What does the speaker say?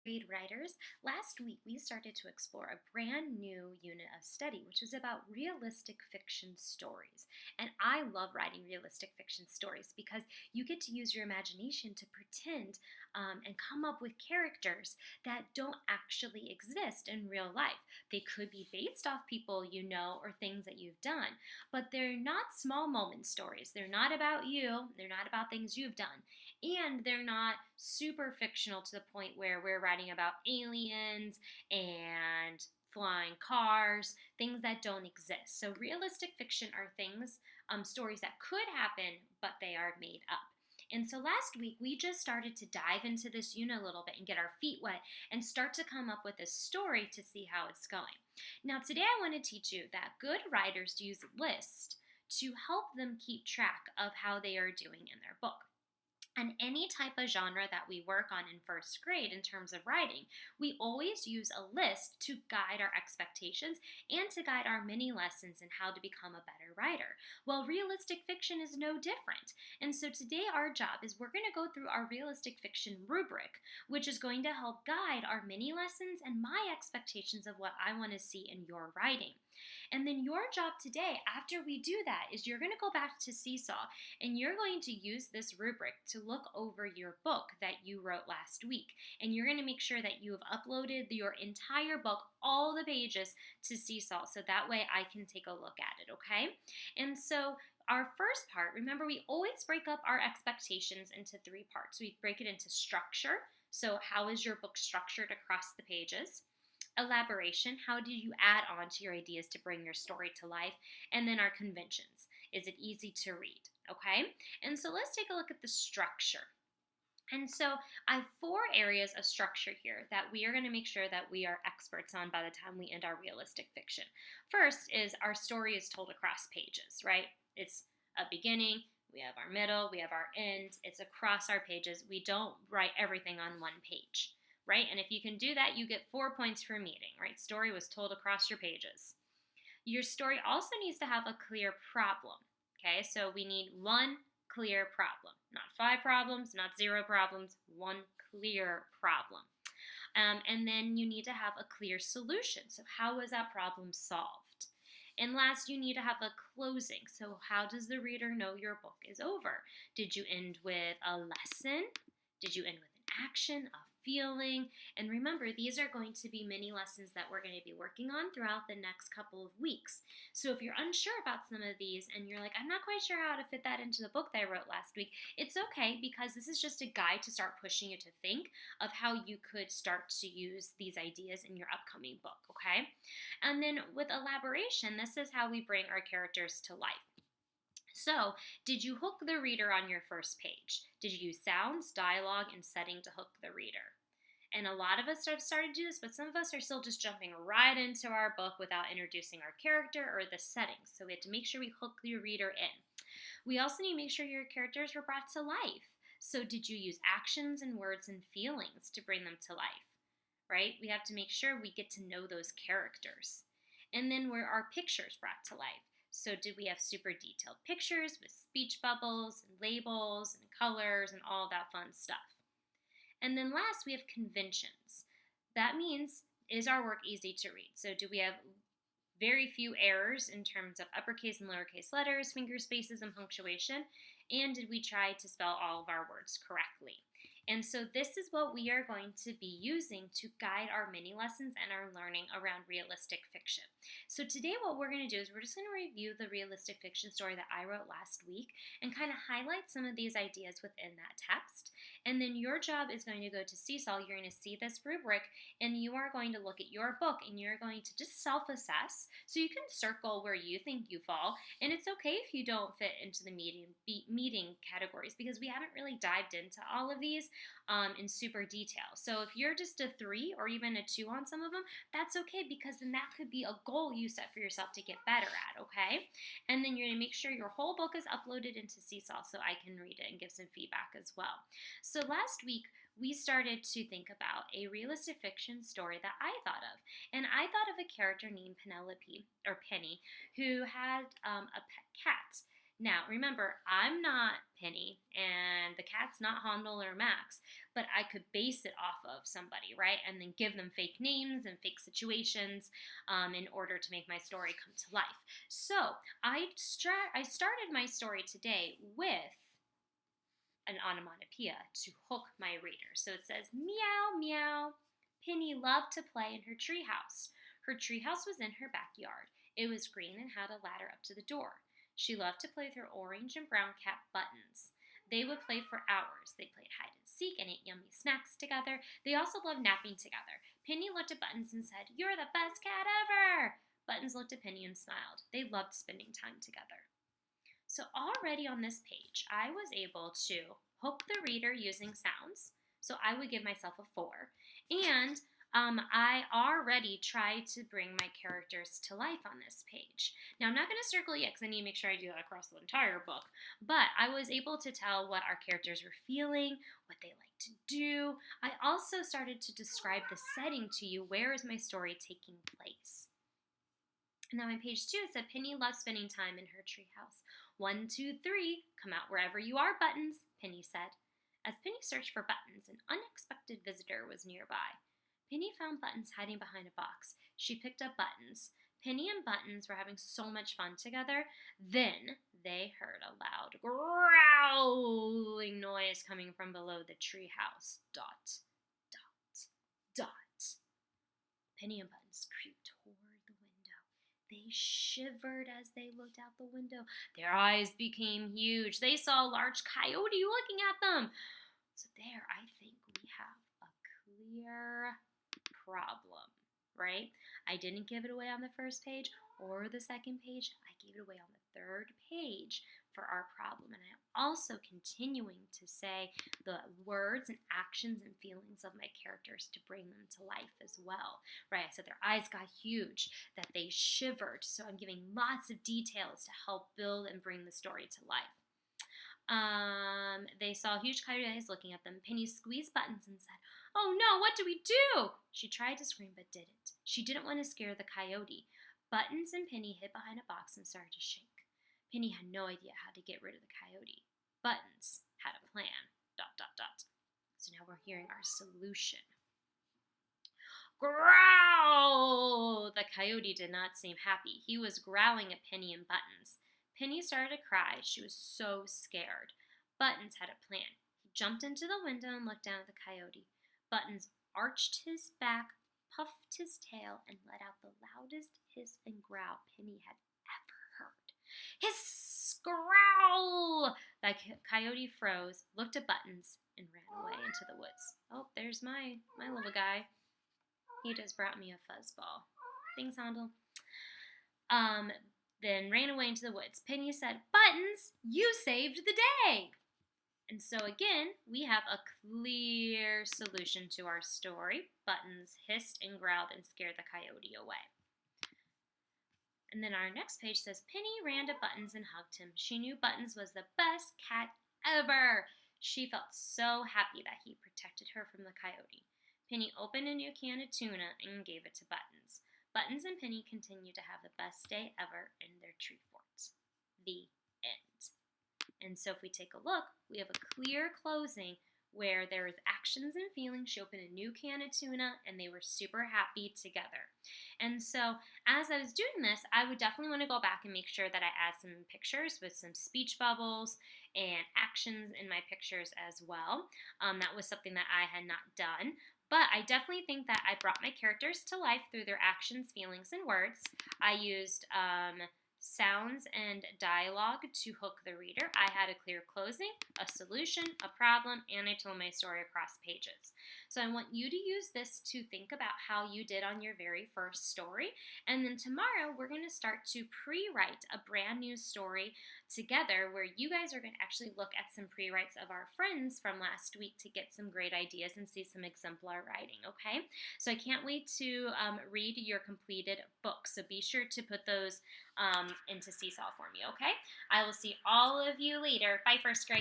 Grade writers, last week we started to explore a brand new unit of study, which was about realistic fiction stories. And I love writing realistic fiction stories because you get to use your imagination to pretend and come up with characters that don't actually exist in real life. They could be based off people you know or things that you've done, but they're not small moment stories. They're not about you, they're not about things you've done, and they're not super fictional to the point where we're writing about aliens and flying cars, things that don't exist. So realistic fiction are things, stories that could happen, but they are made up. And so last week we just started to dive into this unit a little bit and get our feet wet and start to come up with a story to see how it's going. Now today I want to teach you that good writers use lists to help them keep track of how they are doing in their book. And any type of genre that we work on in first grade in terms of writing, we always use a list to guide our expectations and to guide our mini lessons in how to become a better writer. Well, realistic fiction is no different. And so today our job is we're going to go through our realistic fiction rubric, which is going to help guide our mini lessons and my expectations of what I want to see in your writing. And then your job today, after we do that, is you're going to go back to Seesaw and you're going to use this rubric to look over your book that you wrote last week. And you're going to make sure that you have uploaded your entire book, all the pages, to Seesaw so that way I can take a look at it, okay? And so our first part, remember we always break up our expectations into three parts. We break it into structure. So how is your book structured across the pages? Elaboration, how do you add on to your ideas to bring your story to life? And then our conventions, is it easy to read? Okay, and so let's take a look at the structure. And so I have four areas of structure here that we are going to make sure that we are experts on by the time we end our realistic fiction. First is our story is told across pages, right? It's a beginning, we have our middle, we have our end, it's across our pages. We don't write everything on one page, right? And if you can do that, you get 4 points for meeting, right? Story was told across your pages. Your story also needs to have a clear problem, okay? So we need one clear problem, not 5 problems, not 0 problems, one clear problem. And then you need to have a clear solution. So how was that problem solved? And last, you need to have a closing. So how does the reader know your book is over? Did you end with a lesson? Did you end with an action, a feeling? And remember, these are going to be mini lessons that we're going to be working on throughout the next couple of weeks. So if you're unsure about some of these and you're like, I'm not quite sure how to fit that into the book that I wrote last week, it's okay because this is just a guide to start pushing you to think of how you could start to use these ideas in your upcoming book, okay? And then with elaboration, this is how we bring our characters to life. So, did you hook the reader on your first page? Did you use sounds, dialogue, and setting to hook the reader? And a lot of us have started to do this, but some of us are still just jumping right into our book without introducing our character or the settings. So we have to make sure we hook the reader in. We also need to make sure your characters were brought to life. So did you use actions and words and feelings to bring them to life? Right? We have to make sure we get to know those characters. And then were our pictures brought to life? So did we have super detailed pictures with speech bubbles and labels and colors and all that fun stuff? And then last, we have conventions. That means, is our work easy to read? So do we have very few errors in terms of uppercase and lowercase letters, finger spaces, and punctuation? And did we try to spell all of our words correctly? And so this is what we are going to be using to guide our mini lessons and our learning around realistic fiction. So today what we're going to do is we're just going to review the realistic fiction story that I wrote last week and kind of highlight some of these ideas within that text. And then your job is going to go to Seesaw. You're going to see this rubric and you are going to look at your book and you're going to just self-assess. So you can circle where you think you fall, and it's okay if you don't fit into the meeting categories because we haven't really dived into all of these in super detail. So if you're just a 3 or even a 2 on some of them, that's okay because then that could be a goal you set for yourself to get better at, okay? And then you're going to make sure your whole book is uploaded into Seesaw so I can read it and give some feedback as well. So last week, we started to think about a realistic fiction story that I thought of. And I thought of a character named Penelope, or Penny, who had a pet cat. Now, remember, I'm not Penny, and the cat's not Handel or Max, but I could base it off of somebody, right? And then give them fake names and fake situations in order to make my story come to life. So I started my story today with an onomatopoeia to hook my reader. So it says, meow, meow. Penny loved to play in her treehouse. Her treehouse was in her backyard. It was green and had a ladder up to the door. She loved to play with her orange and brown cat Buttons. They would play for hours. They played hide and seek and ate yummy snacks together. They also loved napping together. Penny looked at Buttons and said, "You're the best cat ever!" Buttons looked at Penny and smiled. They loved spending time together. So already on this page, I was able to hook the reader using sounds. So I would give myself a 4. And I already tried to bring my characters to life on this page. Now, I'm not going to circle yet because I need to make sure I do that across the entire book. But I was able to tell what our characters were feeling, what they like to do. I also started to describe the setting to you. Where is my story taking place? Now on page 2, it said, Penny loves spending time in her treehouse. 1, 2, 3, come out wherever you are, Buttons, Penny said. As Penny searched for Buttons, an unexpected visitor was nearby. Penny found Buttons hiding behind a box. She picked up Buttons. Penny and Buttons were having so much fun together. Then they heard a loud growling noise coming from below the treehouse. Dot, dot, dot. Penny and Buttons creeped toward the window. They shivered as they looked out the window. Their eyes became huge. They saw a large coyote looking at them. So there, I think we have a clear problem, right? I didn't give it away on the first page or the second page. I gave it away on the third page for our problem. And I'm also continuing to say the words and actions and feelings of my characters to bring them to life as well, right? I said their eyes got huge, that they shivered. So I'm giving lots of details to help build and bring the story to life. They saw huge coyotes looking at them. Penny squeezed Buttons and said, "Oh no, what do we do?" She tried to scream but didn't. She didn't want to scare the coyote. Buttons and Penny hid behind a box and started to shake. Penny had no idea how to get rid of the coyote. Buttons had a plan. Dot, dot, dot. So now we're hearing our solution. Growl! The coyote did not seem happy. He was growling at Penny and Buttons. Penny started to cry. She was so scared. Buttons had a plan. He jumped into the window and looked down at the coyote. Buttons arched his back, puffed his tail, and let out the loudest hiss and growl Penny had ever heard. Hiss! Growl! The coyote froze, looked at Buttons, and ran away into the woods. Oh, there's my little guy. He just brought me a fuzzball. Thanks, Handel. Then ran away into the woods. Penny said, "Buttons, you saved the day!" And so again, we have a clear solution to our story. Buttons hissed and growled and scared the coyote away. And then our next page says, Penny ran to Buttons and hugged him. She knew Buttons was the best cat ever. She felt so happy that he protected her from the coyote. Penny opened a new can of tuna and gave it to Buttons. Buttons and Penny continued to have the best day ever in their tree fort. The end. And so if we take a look, we have a clear closing where there was actions and feelings. She opened a new can of tuna and they were super happy together. And so as I was doing this, I would definitely want to go back and make sure that I add some pictures with some speech bubbles and actions in my pictures as well. That was something that I had not done. But I definitely think that I brought my characters to life through their actions, feelings, and words. I used sounds and dialogue to hook the reader. I had a clear closing, a solution, a problem, and I told my story across pages. So I want you to use this to think about how you did on your very first story. And then tomorrow we're going to start to pre-write a brand new story together where you guys are going to actually look at some pre-writes of our friends from last week to get some great ideas and see some exemplar writing, okay? So I can't wait to read your completed book. So be sure to put those into Seesaw for me, okay? I will see all of you later. Bye, first grade.